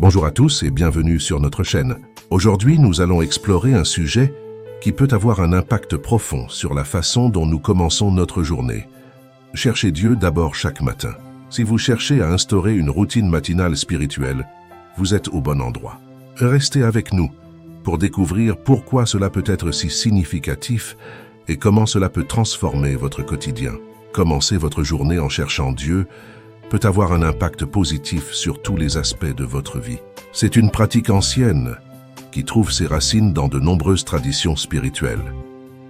Bonjour à tous et bienvenue sur notre chaîne. Aujourd'hui, nous allons explorer un sujet qui peut avoir un impact profond sur la façon dont nous commençons notre journée. Cherchez Dieu d'abord chaque matin. Si vous cherchez à instaurer une routine matinale spirituelle, vous êtes au bon endroit. Restez avec nous pour découvrir pourquoi cela peut être si significatif et comment cela peut transformer votre quotidien. Commencer votre journée en cherchant Dieu peut avoir un impact positif sur tous les aspects de votre vie. C'est une pratique ancienne qui trouve ses racines dans de nombreuses traditions spirituelles.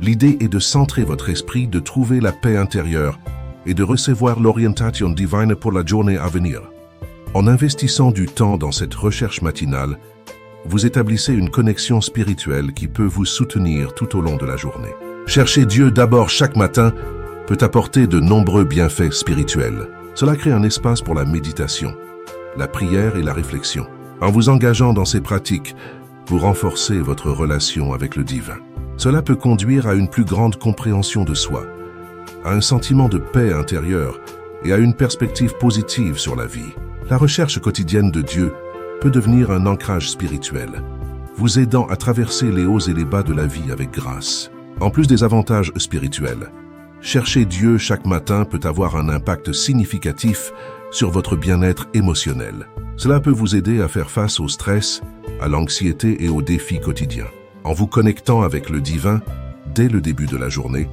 L'idée est de centrer votre esprit, de trouver la paix intérieure et de recevoir l'orientation divine pour la journée à venir. En investissant du temps dans cette recherche matinale, vous établissez une connexion spirituelle qui peut vous soutenir tout au long de la journée. Chercher Dieu d'abord chaque matin peut apporter de nombreux bienfaits spirituels. Cela crée un espace pour la méditation, la prière et la réflexion. En vous engageant dans ces pratiques, vous renforcez votre relation avec le divin. Cela peut conduire à une plus grande compréhension de soi, à un sentiment de paix intérieure et à une perspective positive sur la vie. La recherche quotidienne de Dieu peut devenir un ancrage spirituel, vous aidant à traverser les hauts et les bas de la vie avec grâce. En plus des avantages spirituels, chercher Dieu chaque matin peut avoir un impact significatif sur votre bien-être émotionnel. Cela peut vous aider à faire face au stress, à l'anxiété et aux défis quotidiens. En vous connectant avec le divin, dès le début de la journée,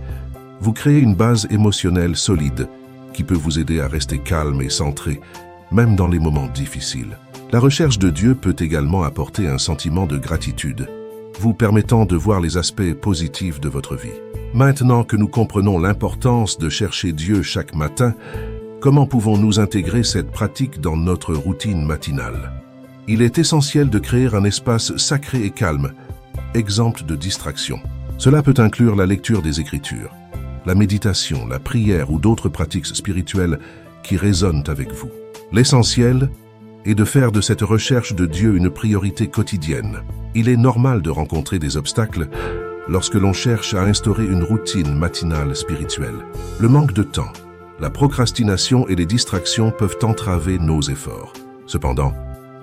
vous créez une base émotionnelle solide qui peut vous aider à rester calme et centré, même dans les moments difficiles. La recherche de Dieu peut également apporter un sentiment de gratitude, vous permettant de voir les aspects positifs de votre vie. Maintenant que nous comprenons l'importance de chercher Dieu chaque matin, comment pouvons-nous intégrer cette pratique dans notre routine matinale? Il est essentiel de créer un espace sacré et calme, exempt de distractions. Cela peut inclure la lecture des Écritures, la méditation, la prière ou d'autres pratiques spirituelles qui résonnent avec vous. L'essentiel est de faire de cette recherche de Dieu une priorité quotidienne. Il est normal de rencontrer des obstacles lorsque l'on cherche à instaurer une routine matinale spirituelle. Le manque de temps, la procrastination et les distractions peuvent entraver nos efforts. Cependant,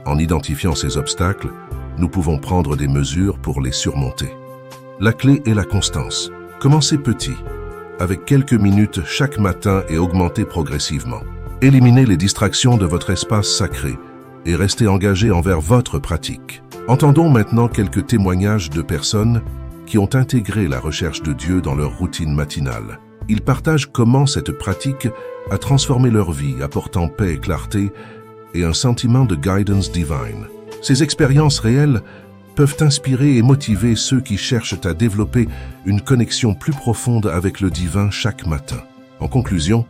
en identifiant ces obstacles, nous pouvons prendre des mesures pour les surmonter. La clé est la constance. Commencez petit, avec quelques minutes chaque matin et augmentez progressivement. Éliminez les distractions de votre espace sacré et restez engagé envers votre pratique. Entendons maintenant quelques témoignages de personnes qui ont intégré la recherche de Dieu dans leur routine matinale. Ils partagent comment cette pratique a transformé leur vie, apportant paix et clarté et un sentiment de guidance divine. Ces expériences réelles peuvent inspirer et motiver ceux qui cherchent à développer une connexion plus profonde avec le divin chaque matin. En conclusion,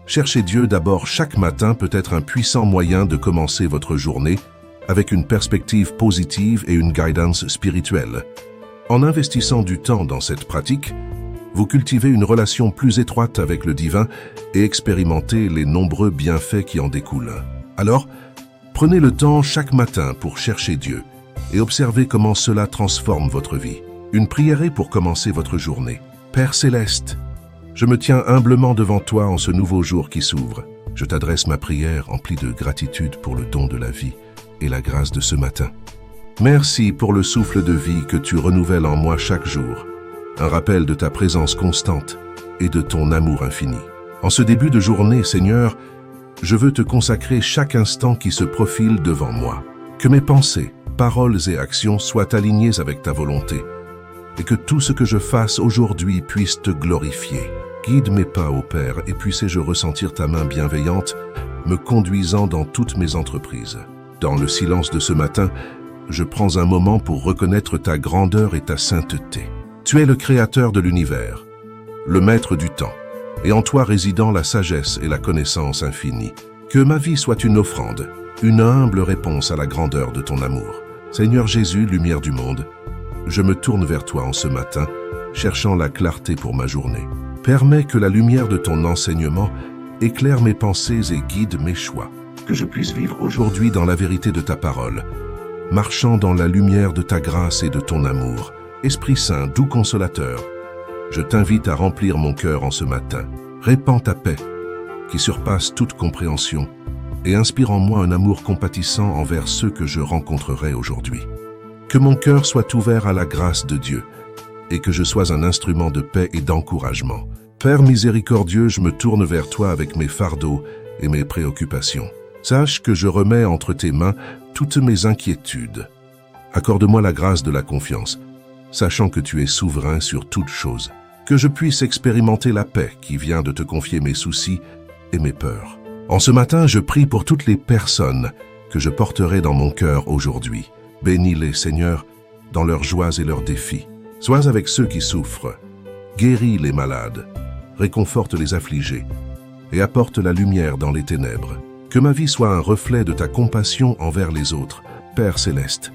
chercher Dieu d'abord chaque matin peut être un puissant moyen de commencer votre journée avec une perspective positive et une guidance spirituelle. En investissant du temps dans cette pratique, vous cultivez une relation plus étroite avec le divin et expérimentez les nombreux bienfaits qui en découlent. Alors, prenez le temps chaque matin pour chercher Dieu et observez comment cela transforme votre vie. Une prière est pour commencer votre journée. Père Céleste, je me tiens humblement devant toi en ce nouveau jour qui s'ouvre. Je t'adresse ma prière emplie de gratitude pour le don de la vie et la grâce de ce matin. Merci pour le souffle de vie que tu renouvelles en moi chaque jour, un rappel de ta présence constante et de ton amour infini. En ce début de journée, Seigneur, je veux te consacrer chaque instant qui se profile devant moi. Que mes pensées, paroles et actions soient alignées avec ta volonté et que tout ce que je fasse aujourd'hui puisse te glorifier. Guide mes pas, ô Père, et puisse-je ressentir ta main bienveillante me conduisant dans toutes mes entreprises. Dans le silence de ce matin, je prends un moment pour reconnaître ta grandeur et ta sainteté. Tu es le créateur de l'univers, le maître du temps, et en toi résident la sagesse et la connaissance infinie. Que ma vie soit une offrande, une humble réponse à la grandeur de ton amour. Seigneur Jésus, lumière du monde, je me tourne vers toi en ce matin, cherchant la clarté pour ma journée. Permets que la lumière de ton enseignement éclaire mes pensées et guide mes choix. Que je puisse vivre aujourd'hui dans la vérité de ta parole, marchant dans la lumière de ta grâce et de ton amour. Esprit Saint, doux consolateur, je t'invite à remplir mon cœur en ce matin. Répands ta paix, qui surpasse toute compréhension, et inspire en moi un amour compatissant envers ceux que je rencontrerai aujourd'hui. Que mon cœur soit ouvert à la grâce de Dieu et que je sois un instrument de paix et d'encouragement. Père miséricordieux, je me tourne vers toi avec mes fardeaux et mes préoccupations. Sache que je remets entre tes mains toutes mes inquiétudes. Accorde-moi la grâce de la confiance, sachant que tu es souverain sur toutes choses. Que je puisse expérimenter la paix qui vient de te confier mes soucis et mes peurs. En ce matin, je prie pour toutes les personnes que je porterai dans mon cœur aujourd'hui. Bénis-les, Seigneur, dans leurs joies et leurs défis. Sois avec ceux qui souffrent. Guéris les malades, réconforte les affligés et apporte la lumière dans les ténèbres. Que ma vie soit un reflet de ta compassion envers les autres. Père céleste,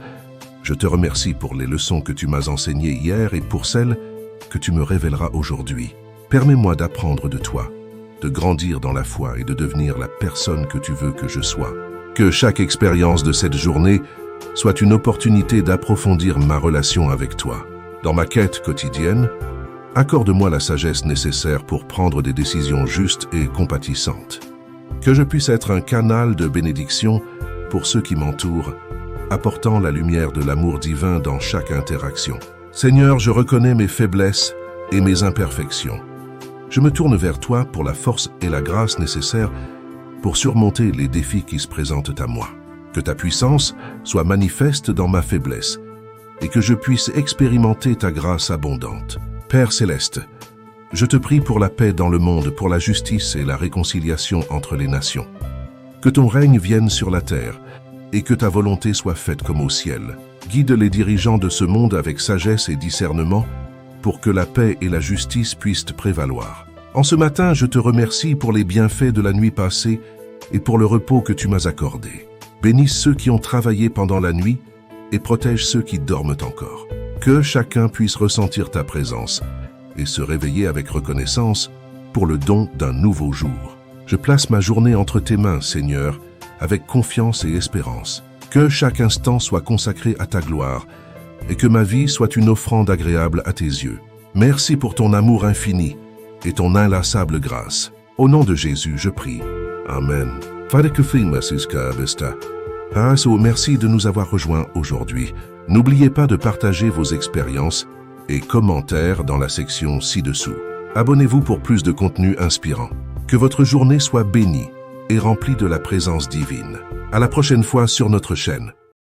je te remercie pour les leçons que tu m'as enseignées hier et pour celles que tu me révéleras aujourd'hui. Permets-moi d'apprendre de toi, de grandir dans la foi et de devenir la personne que tu veux que je sois. Que chaque expérience de cette journée soit une opportunité d'approfondir ma relation avec toi. Dans ma quête quotidienne, accorde-moi la sagesse nécessaire pour prendre des décisions justes et compatissantes. Que je puisse être un canal de bénédiction pour ceux qui m'entourent, apportant la lumière de l'amour divin dans chaque interaction. Seigneur, je reconnais mes faiblesses et mes imperfections. Je me tourne vers toi pour la force et la grâce nécessaires pour surmonter les défis qui se présentent à moi. Que ta puissance soit manifeste dans ma faiblesse et que je puisse expérimenter ta grâce abondante. Père céleste, je te prie pour la paix dans le monde, pour la justice et la réconciliation entre les nations. Que ton règne vienne sur la terre et que ta volonté soit faite comme au ciel. Guide les dirigeants de ce monde avec sagesse et discernement pour que la paix et la justice puissent prévaloir. En ce matin, je te remercie pour les bienfaits de la nuit passée et pour le repos que tu m'as accordé. Bénis ceux qui ont travaillé pendant la nuit et protège ceux qui dorment encore. Que chacun puisse ressentir ta présence et se réveiller avec reconnaissance pour le don d'un nouveau jour. Je place ma journée entre tes mains, Seigneur, avec confiance et espérance. Que chaque instant soit consacré à ta gloire et que ma vie soit une offrande agréable à tes yeux. Merci pour ton amour infini et ton inlassable grâce. Au nom de Jésus, je prie. Amen. Merci de nous avoir rejoints aujourd'hui. N'oubliez pas de partager vos expériences et commentaires dans la section ci-dessous. Abonnez-vous pour plus de contenu inspirant. Que votre journée soit bénie et remplie de la présence divine. À la prochaine fois sur notre chaîne.